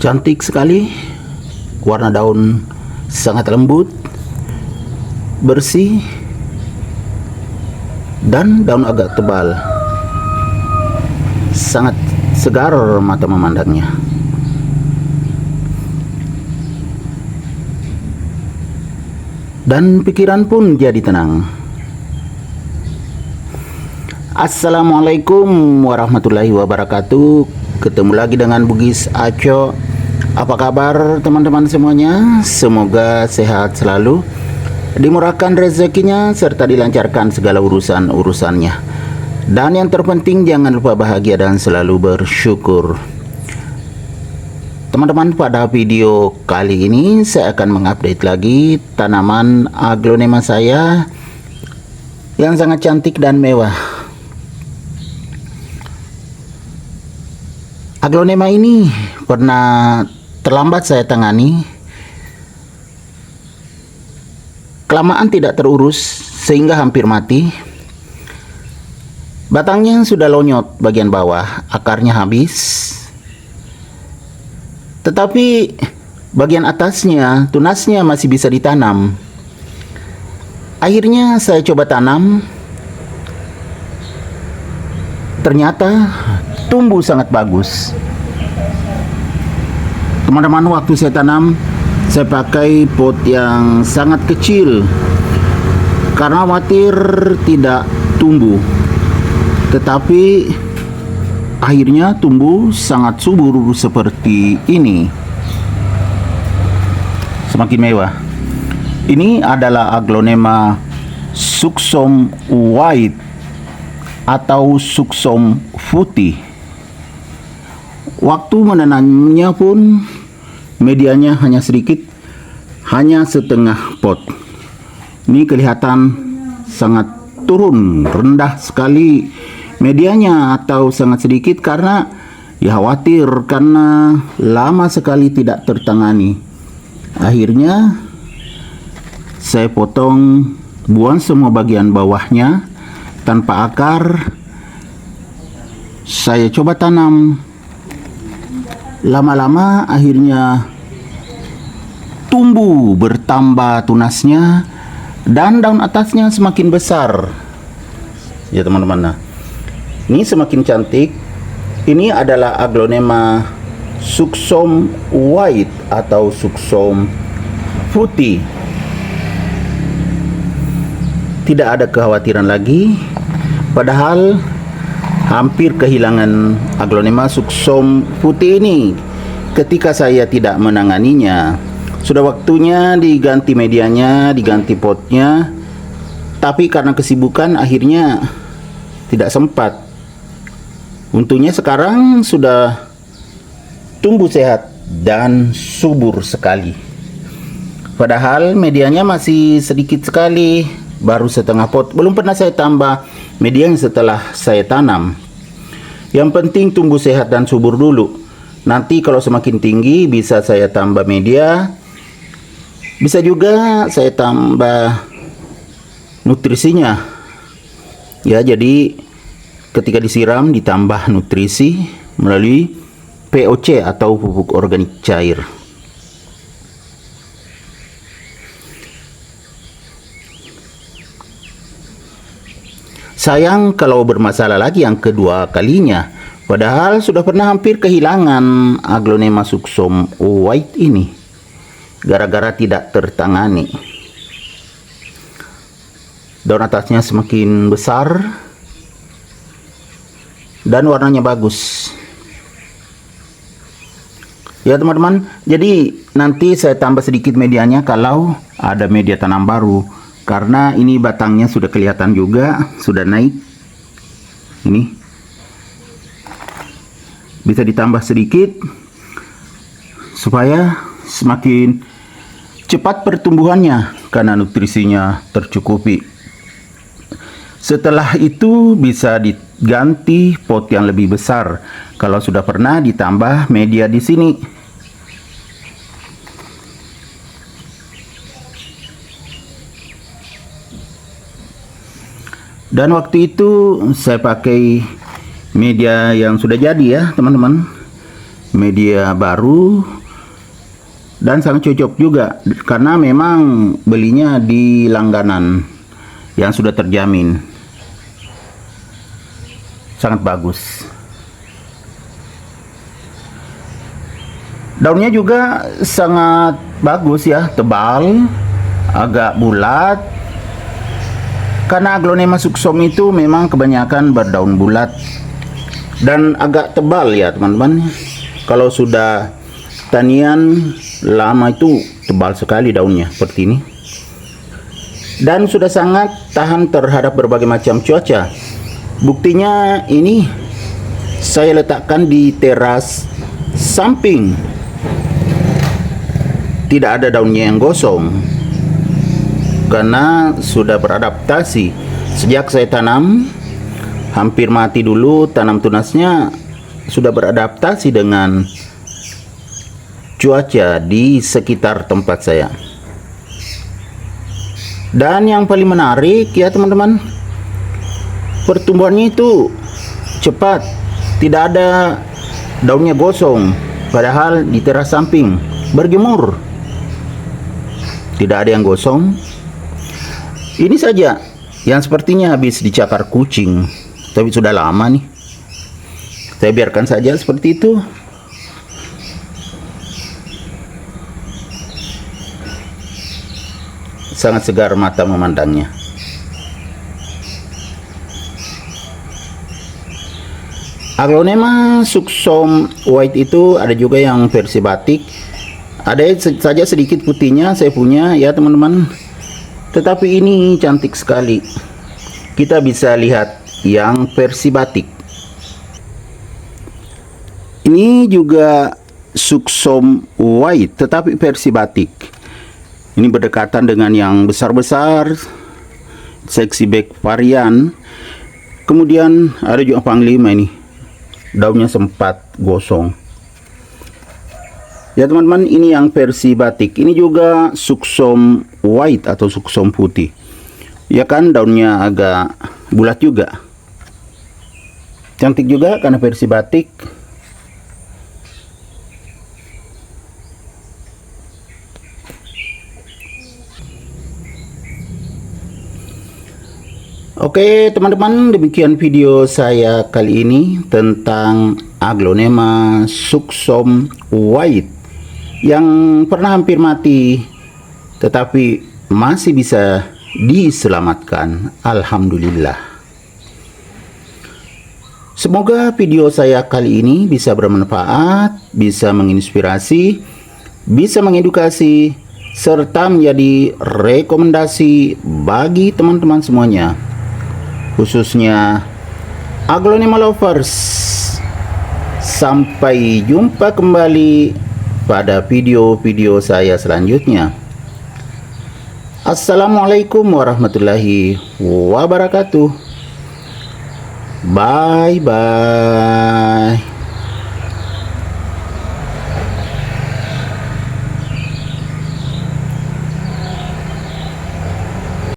Cantik sekali. Warna daun sangat lembut, bersih, dan daun agak tebal. Sangat segar mata memandangnya. Dan pikiran pun jadi tenang. Assalamualaikum warahmatullahi wabarakatuh. Ketemu lagi dengan Bugis Aco. Apa kabar teman-teman semuanya? Semoga sehat selalu, dimurahkan rezekinya, serta dilancarkan segala urusan-urusannya. Dan yang terpenting jangan lupa bahagia dan selalu bersyukur. Teman-teman, pada video kali ini saya akan mengupdate lagi tanaman aglonema saya yang sangat cantik dan mewah. Aglonema ini pernah terlambat saya tangani. Kelamaan tidak terurus sehingga hampir mati. Batangnya sudah lonyot bagian bawah, akarnya habis. Tetapi bagian atasnya, tunasnya masih bisa ditanam. Akhirnya saya coba tanam. Ternyata tumbuh sangat bagus. Teman-teman, waktu saya tanam, saya pakai pot yang sangat kecil karena khawatir tidak tumbuh. Tetapi akhirnya tumbuh sangat subur seperti ini. Semakin mewah. Ini adalah aglonema suksum white atau suksum putih. Waktu menanamnya pun medianya hanya sedikit, hanya setengah pot. Ini kelihatan sangat turun, rendah sekali medianya atau sangat sedikit karena ya khawatir karena lama sekali tidak tertangani. Akhirnya saya potong, buang semua bagian bawahnya tanpa akar. Saya coba tanam. Lama-lama akhirnya tumbuh, bertambah tunasnya, dan daun atasnya semakin besar. Ya teman-teman, nah, ini semakin cantik. Ini adalah aglonema suksum white atau suksum putih. Tidak ada kekhawatiran lagi. Padahal hampir kehilangan aglonema suksum putih ini ketika saya tidak menanganinya. Sudah waktunya diganti medianya, diganti potnya, tapi karena kesibukan akhirnya tidak sempat. Untungnya sekarang sudah tumbuh sehat dan subur sekali. Padahal medianya masih sedikit sekali, baru setengah pot. Belum pernah saya tambah media setelah saya tanam. Yang penting tumbuh sehat dan subur dulu. Nanti kalau semakin tinggi bisa saya tambah media. Bisa juga saya tambah nutrisinya. Ya, jadi ketika disiram ditambah nutrisi melalui POC atau pupuk organik cair. Sayang kalau bermasalah lagi yang kedua kalinya. Padahal sudah pernah hampir kehilangan aglonema suksum white ini gara-gara tidak tertangani. Daun atasnya semakin besar dan warnanya bagus. Ya teman-teman, jadi nanti saya tambah sedikit medianya kalau ada media tanam baru. Karena ini batangnya sudah kelihatan juga, sudah naik. Ini bisa ditambah sedikit supaya semakin cepat pertumbuhannya karena nutrisinya tercukupi. Setelah itu bisa diganti pot yang lebih besar kalau sudah pernah ditambah media di sini. Dan waktu itu saya pakai media yang sudah jadi ya teman-teman. media baru dan sangat cocok juga karena memang belinya di langganan yang sudah terjamin. Sangat bagus. Daunnya juga sangat bagus ya, tebal, agak bulat. Karena Aglonema sucsom itu memang kebanyakan berdaun bulat dan agak tebal ya teman-teman. Kalau sudah tanian lama itu tebal sekali daunnya seperti ini. Dan sudah sangat tahan terhadap berbagai macam cuaca. Buktinya ini saya letakkan di teras samping. Tidak ada daunnya yang gosong karena sudah beradaptasi. Sejak saya tanam hampir mati dulu, tanam tunasnya sudah beradaptasi dengan cuaca di sekitar tempat saya. Dan yang paling menarik ya teman-teman, pertumbuhannya itu cepat, tidak ada daunnya gosong, padahal di teras samping berjemur tidak ada yang gosong. Ini saja yang sepertinya habis dicakar kucing, tapi sudah lama nih. Saya biarkan saja seperti itu. Sangat segar mata memandangnya. Aglonema sucsom white itu ada juga yang versi batik. Ada saja sedikit putihnya saya punya ya teman-teman. Tetapi ini cantik sekali. Kita bisa lihat yang versi batik. Ini juga sucsom white tetapi versi batik. Ini berdekatan dengan yang besar-besar, sexy back varian. Kemudian ada juga panglima ini. Daunnya sempat gosong. Ya teman-teman, ini yang versi batik. Ini juga sucsom white atau sucsom putih. Ya kan, daunnya agak bulat juga. Cantik juga karena versi batik. Oke teman-teman, demikian video saya kali ini tentang Aglonema sucsom white yang pernah hampir mati tetapi masih bisa diselamatkan. Alhamdulillah. Semoga video saya kali ini bisa bermanfaat, bisa menginspirasi, bisa mengedukasi, serta menjadi rekomendasi bagi teman-teman semuanya, khususnya Aglonema lovers. Sampai jumpa kembali pada video-video saya selanjutnya. Assalamualaikum warahmatullahi wabarakatuh. Bye bye.